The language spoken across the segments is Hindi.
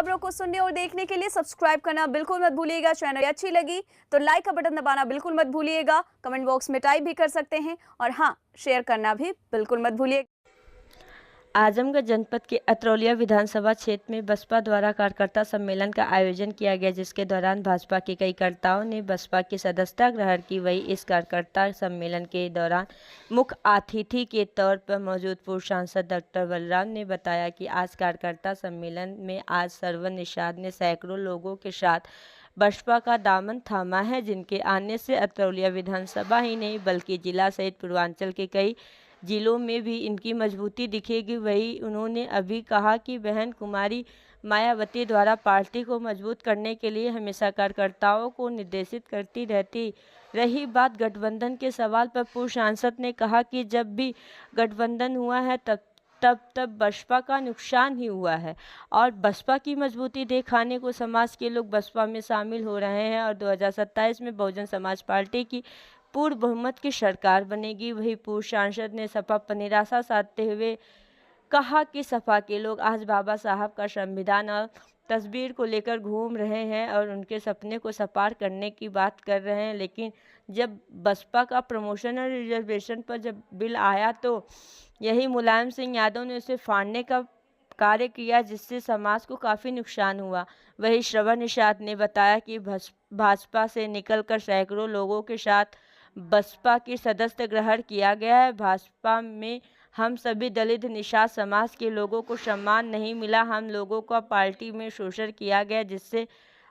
खबरों को सुनने और देखने के लिए सब्सक्राइब करना बिल्कुल मत भूलिएगा। चैनल अच्छी लगी तो लाइक का बटन दबाना बिल्कुल मत भूलिएगा। कमेंट बॉक्स में टाइप भी कर सकते हैं और हाँ, शेयर करना भी बिल्कुल मत भूलिएगा। आजमगढ़ जनपद के अतरौलिया विधानसभा क्षेत्र में बसपा द्वारा कार्यकर्ता सम्मेलन का आयोजन किया गया, जिसके दौरान भाजपा के कई कार्यकर्ताओं ने बसपा की सदस्यता ग्रहण की। वहीं इस कार्यकर्ता सम्मेलन के दौरान मुख्य अतिथि के तौर पर मौजूद पूर्व सांसद डॉक्टर बलराम ने बताया कि आज कार्यकर्ता सम्मेलन में आज सरवर निषाद ने सैकड़ों लोगों के साथ बसपा का दामन थामा है, जिनके आने से अतरौलिया विधानसभा ही नहीं बल्कि जिला सहित पूर्वांचल के कई जिलों में भी इनकी मजबूती दिखेगी। वही उन्होंने अभी कहा कि बहन कुमारी मायावती द्वारा पार्टी को मजबूत करने के लिए हमेशा कार्यकर्ताओं को निर्देशित करती रहती। रही बात गठबंधन के सवाल पर पूर्व सांसद ने कहा कि जब भी गठबंधन हुआ है तब बसपा का नुकसान ही हुआ है और बसपा की मजबूती दिखाने को समाज के लोग बसपा में शामिल हो रहे हैं और 2027 में बहुजन समाज पार्टी की पूर्ण बहुमत की सरकार बनेगी। वही पूर्व सांसद ने सपा पर निराशा साधते हुए कहा कि सपा के लोग आज बाबा साहब का संविधान और तस्वीर को लेकर घूम रहे हैं और उनके सपने को साकार करने की बात कर रहे हैं, लेकिन जब बसपा का प्रमोशन और रिजर्वेशन पर जब बिल आया तो यही मुलायम सिंह यादव ने उसे फाड़ने का कार्य किया, जिससे समाज को काफ़ी नुकसान हुआ। वही सरवर निषाद ने बताया कि भाजपा से निकलकर सैकड़ों लोगों के साथ बसपा की सदस्य ग्रहण किया गया है। भाजपा में हम सभी दलित निषाद समाज के लोगों को सम्मान नहीं मिला, हम लोगों का पार्टी में शोषण किया गया, जिससे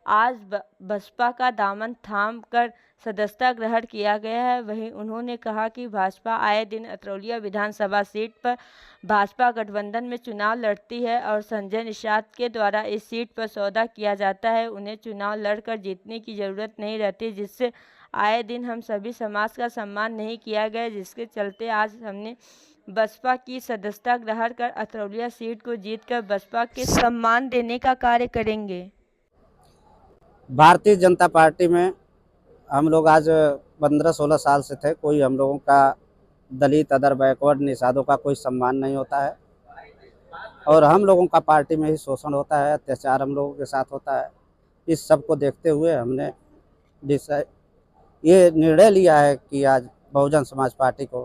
आज बसपा का दामन थाम कर सदस्यता ग्रहण किया गया है। वहीं उन्होंने कहा कि भाजपा आए दिन अतरौलिया विधानसभा सीट पर भाजपा गठबंधन में चुनाव लड़ती है और संजय निषाद के द्वारा इस सीट पर सौदा किया जाता है। उन्हें चुनाव लड़कर जीतने की जरूरत नहीं रहती, जिससे आए दिन हम सभी समाज का सम्मान नहीं किया गया, जिसके चलते आज हमने बसपा की सदस्यता ग्रहण कर अतरौलिया सीट को जीतकर बसपा के सम्मान देने का कार्य करेंगे। भारतीय जनता पार्टी में हम लोग आज 15-16 साल से थे। कोई हम लोगों का दलित अदर बैकवर्ड निषादों का कोई सम्मान नहीं होता है और हम लोगों का पार्टी में ही शोषण होता है, अत्याचार हम लोगों के साथ होता है। इस सब को देखते हुए हमने ये निर्णय लिया है कि आज बहुजन समाज पार्टी को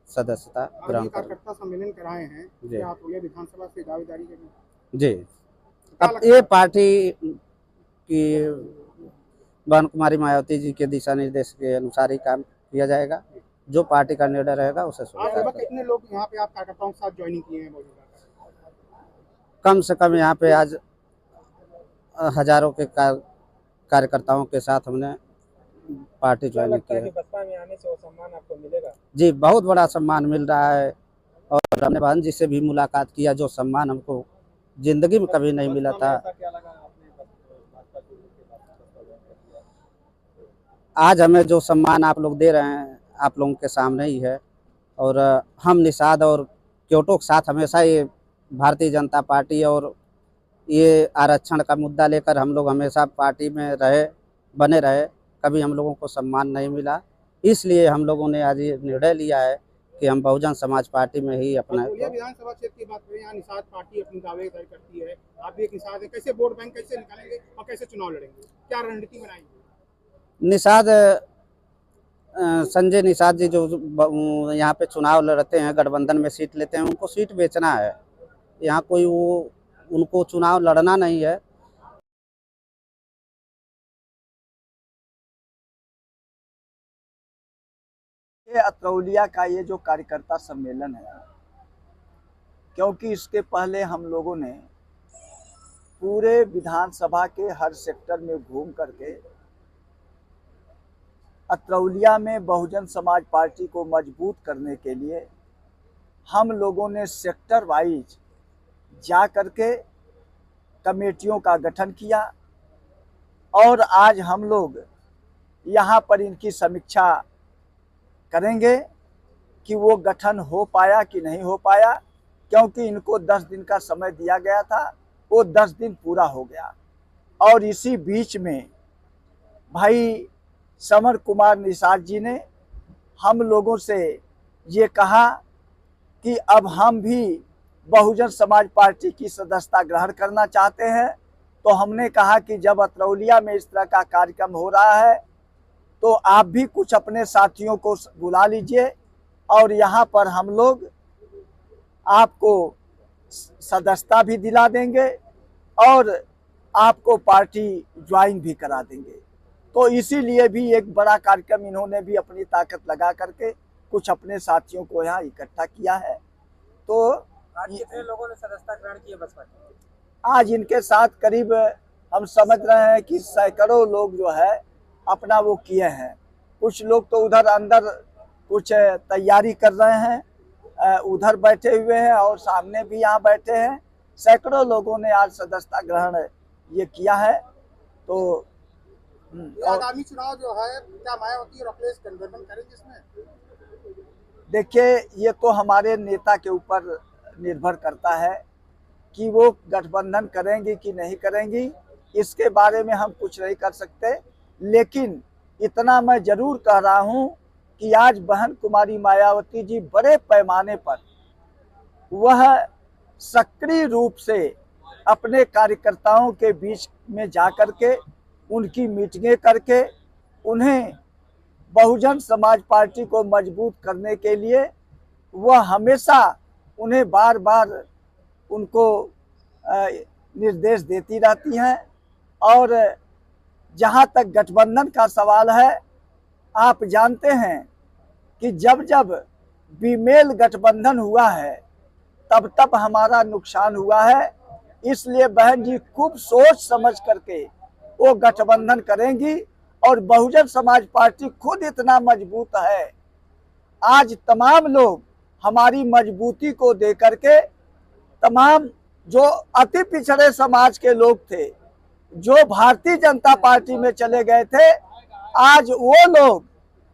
सदस्यता ग्रहण करें। कार्यकर्ता सम्मेलन कराए हैं अतरौलिया विधानसभा से दावेदारी करें जी। अब ये पार्टी की बहन कुमारी मायावती जी के दिशा निर्देश के अनुसार ही काम किया जाएगा। जो पार्टी का निर्णय रहेगा उसे कितने लोग यहाँ पे आप कार्यकर्ताओं के साथ ज्वाइनिंग किए हैं? कम से कम यहाँ पे आज हजारों के कार्यकर्ताओं के साथ हमने पार्टी ज्वाइन की है। बसपा में आने से वो सम्मान आपको मिलेगा? जी, बहुत बड़ा सम्मान मिल रहा है और हमने बहन जी से भी मुलाकात किया, जो सम्मान हमको जिंदगी में कभी नहीं मिला था। आज हमें जो सम्मान आप लोग दे रहे हैं आप लोगों के सामने ही है और हम निषाद और क्योटो के साथ हमेशा ये भारतीय जनता पार्टी और ये आरक्षण का मुद्दा लेकर हम लोग हमेशा पार्टी में बने रहे। कभी हम लोगों को सम्मान नहीं मिला, इसलिए हम लोगों ने आज ये निर्णय लिया है कि हम बहुजन समाज पार्टी में ही अपना विधानसभा क्षेत्र की बात करें, यहाँ निषाद पार्टी अपनी दावेदारी करती है, आप भी एक निषाद है, कैसे वोट बैंक कैसे निकालेंगे और कैसे चुनाव लड़ेंगे, क्या रणनीति बनाएंगे? निषाद संजय निषाद जी जो यहाँ पे चुनाव लड़ते हैं, गठबंधन में सीट लेते हैं, उनको सीट बेचना है। यहाँ कोई उनको चुनाव लड़ना नहीं है। ये अतरौलिया का ये जो कार्यकर्ता सम्मेलन है, क्योंकि इसके पहले हम लोगों ने पूरे विधानसभा के हर सेक्टर में घूम करके अतरौलिया में बहुजन समाज पार्टी को मजबूत करने के लिए हम लोगों ने सेक्टर वाइज जा करके कमेटियों का गठन किया और आज हम लोग यहाँ पर इनकी समीक्षा करेंगे कि वो गठन हो पाया कि नहीं हो पाया, क्योंकि इनको 10 दिन का समय दिया गया था, वो 10 दिन पूरा हो गया। और इसी बीच में भाई समर कुमार निषाद जी ने हम लोगों से ये कहा कि अब हम भी बहुजन समाज पार्टी की सदस्यता ग्रहण करना चाहते हैं तो हमने कहा कि जब अतरौलिया में इस तरह का कार्यक्रम हो रहा है तो आप भी कुछ अपने साथियों को बुला लीजिए और यहाँ पर हम लोग आपको सदस्यता भी दिला देंगे और आपको पार्टी ज्वाइन भी करा देंगे। तो इसीलिए भी एक बड़ा कार्यक्रम इन्होंने भी अपनी ताकत लगा करके कुछ अपने साथियों को यहाँ इकट्ठा किया है। तो आज कितने लोगों ने सदस्यता ग्रहण की है बसपा की? आज इनके साथ करीब हम समझ रहे हैं कि सैकड़ों लोग जो है अपना वो किए हैं। कुछ लोग तो उधर अंदर कुछ तैयारी कर रहे हैं, उधर बैठे हुए हैं और सामने भी यहाँ बैठे हैं। सैकड़ों लोगों ने आज सदस्यता ग्रहण ये किया है। तो आगामी चुनाव जो है क्या मायावती और अखिलेश गठबंधन करेंगे इसमें? देखिए, ये तो हमारे नेता के ऊपर निर्भर करता है कि वो गठबंधन करेंगी कि नहीं करेंगी, इसके बारे में हम कुछ नहीं कर सकते। लेकिन इतना मैं जरूर कह रहा हूँ कि आज बहन कुमारी मायावती जी बड़े पैमाने पर वह सक्रिय रूप से अपने कार्यकर्ताओं के बीच में जाकर के उनकी मीटिंगें करके उन्हें बहुजन समाज पार्टी को मजबूत करने के लिए वह हमेशा उन्हें बार बार उनको निर्देश देती रहती हैं। और जहां तक गठबंधन का सवाल है, आप जानते हैं कि जब जब बीमेल गठबंधन हुआ है तब तब हमारा नुकसान हुआ है। इसलिए बहन जी खूब सोच समझ करके वो गठबंधन करेंगी और बहुजन समाज पार्टी खुद इतना मजबूत है। आज तमाम लोग हमारी मजबूती को देकर के, तमाम जो अति पिछड़े समाज के लोग थे जो भारतीय जनता पार्टी में चले गए थे, आज वो लोग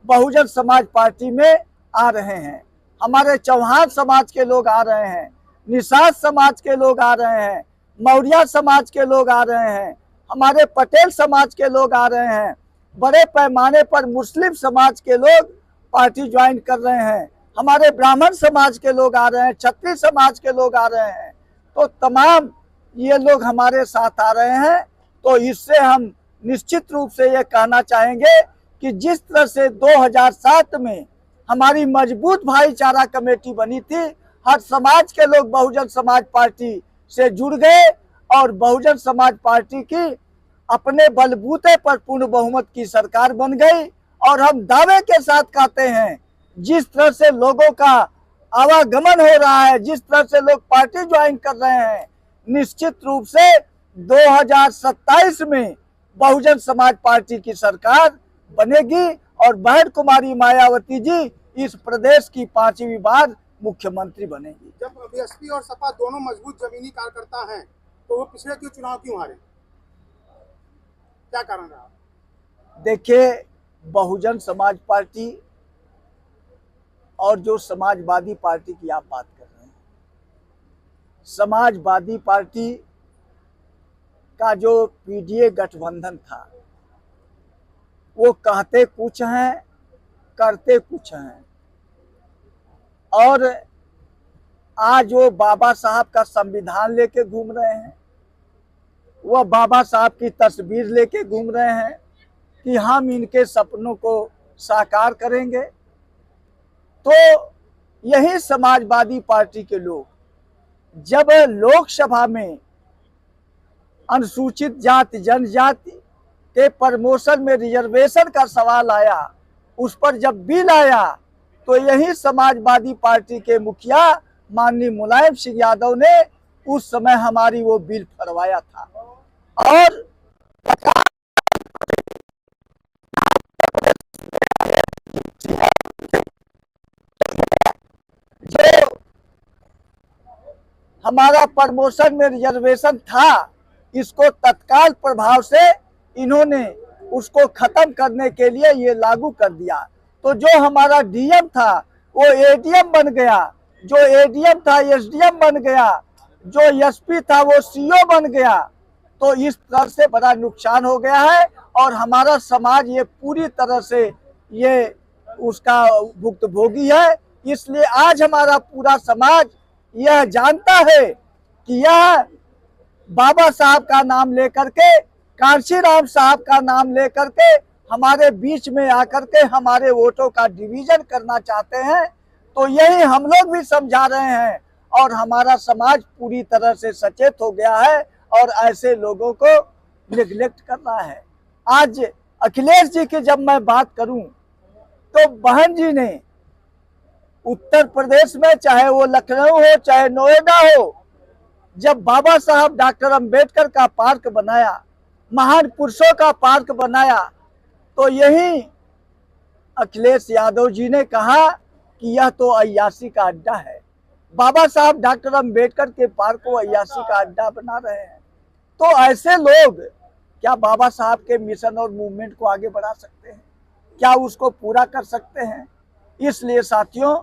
बहुजन समाज पार्टी में आ रहे हैं। हमारे चौहान समाज के लोग आ रहे हैं, निषाद समाज के लोग आ रहे हैं, मौर्या समाज के लोग आ रहे हैं, हमारे पटेल समाज के लोग आ रहे हैं। बड़े पैमाने पर मुस्लिम समाज के लोग पार्टी ज्वाइन कर रहे हैं, हमारे ब्राह्मण समाज के लोग आ रहे हैं, क्षत्रिय समाज के लोग आ रहे हैं। तो तमाम ये लोग हमारे साथ आ रहे हैं। तो इससे हम निश्चित रूप से ये कहना चाहेंगे कि जिस तरह से 2007 में हमारी मजबूत भाईचारा कमेटी बनी थी, हर समाज के लोग बहुजन समाज पार्टी से जुड़ गए और बहुजन समाज पार्टी की अपने बलबूते पर पूर्ण बहुमत की सरकार बन गई। और हम दावे के साथ कहते हैं, जिस तरह से लोगों का आवागमन हो रहा है, जिस तरह से लोग पार्टी ज्वाइन कर रहे हैं, निश्चित रूप से 2027 में बहुजन समाज पार्टी की सरकार बनेगी और बहन कुमारी मायावती जी इस प्रदेश की 5वीं बार मुख्यमंत्री बनेगी। जब बीएसपी और सपा दोनों मजबूत जमीनी कार्यकर्ता हैं तो वो पिछले क्यों चुनाव क्यों हारे? क्या कारण रहा? देखिए, बहुजन समाज पार्टी और जो समाजवादी पार्टी की आप बात कर रहे हैं, समाजवादी पार्टी का जो पीडीए गठबंधन था वो कहते कुछ हैं, करते कुछ हैं। और आज वो बाबा साहब का संविधान लेके घूम रहे हैं, वह बाबा साहब की तस्वीर लेके घूम रहे हैं कि हम इनके सपनों को साकार करेंगे। तो यही समाजवादी पार्टी के लोग जब लोकसभा में अनुसूचित जाति जनजाति के प्रमोशन में रिजर्वेशन का सवाल आया, उस पर जब बिल आया, तो यही समाजवादी पार्टी के मुखिया माननीय मुलायम सिंह यादव ने उस समय हमारी वो बिल फरवाया था। और जो हमारा प्रमोशन में रिजर्वेशन था, इसको तत्काल प्रभाव से इन्होंने उसको खत्म करने के लिए ये लागू कर दिया। तो जो हमारा डीएम था वो एडीएम बन गया, जो एडीएम था एसडीएम बन गया, जो एसपी था वो सीओ बन गया। तो इस तरह से बड़ा नुकसान हो गया है और हमारा समाज ये पूरी तरह से ये उसका भुक्तभोगी है। इसलिए आज हमारा पूरा समाज यह जानता है कि यह बाबा साहब का नाम लेकर के, कांशी राम साहब का नाम लेकर के हमारे बीच में आकर के हमारे वोटों का डिवीजन करना चाहते हैं। तो यही हम लोग भी समझा रहे हैं और हमारा समाज पूरी तरह से सचेत हो गया है और ऐसे लोगों को निगलेक्ट कर रहा है। आज अखिलेश जी की जब मैं बात करूं तो बहन जी ने उत्तर प्रदेश में, चाहे वो लखनऊ हो चाहे नोएडा हो, जब बाबा साहब डॉक्टर अंबेडकर का पार्क बनाया, महान पुरुषों का पार्क बनाया, तो यही अखिलेश यादव जी ने कहा कि यह तो अय्याशी का अड्डा है। बाबा साहब डॉक्टर अंबेडकर के पार्क को अय्याशी का अड्डा बना रहे हैं। तो ऐसे लोग क्या बाबा साहब के मिशन और मूवमेंट को आगे बढ़ा सकते हैं? क्या उसको पूरा कर सकते हैं? इसलिए साथियों,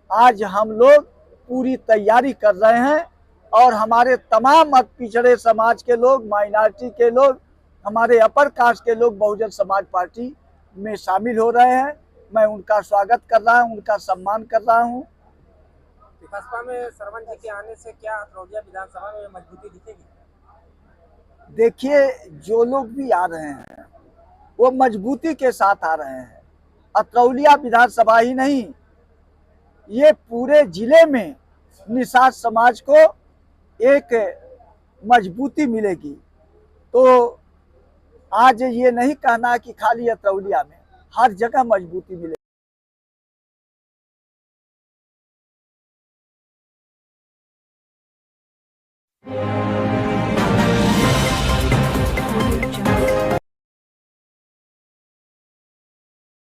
आज हम लोग पूरी तैयारी कर रहे हैं और हमारे तमाम पिछड़े समाज के लोग, माइनॉरिटी के लोग, हमारे अपर कास्ट के लोग बहुजन समाज पार्टी में शामिल हो रहे हैं। मैं उनका स्वागत कर रहा हूं, उनका सम्मान कर रहा हूं। बसपा में सरवण जी के आने से क्या अतरौलिया विधानसभा में मजबूती दिखेगी? देखिए, जो लोग भी आ रहे हैं वो मजबूती के साथ आ रहे हैं। अतरौलिया विधानसभा ही नहीं, ये पूरे जिले में निषाद समाज को एक मजबूती मिलेगी। तो आज ये नहीं कहना कि खाली अतरौलिया में, हर जगह मजबूती मिलेगी।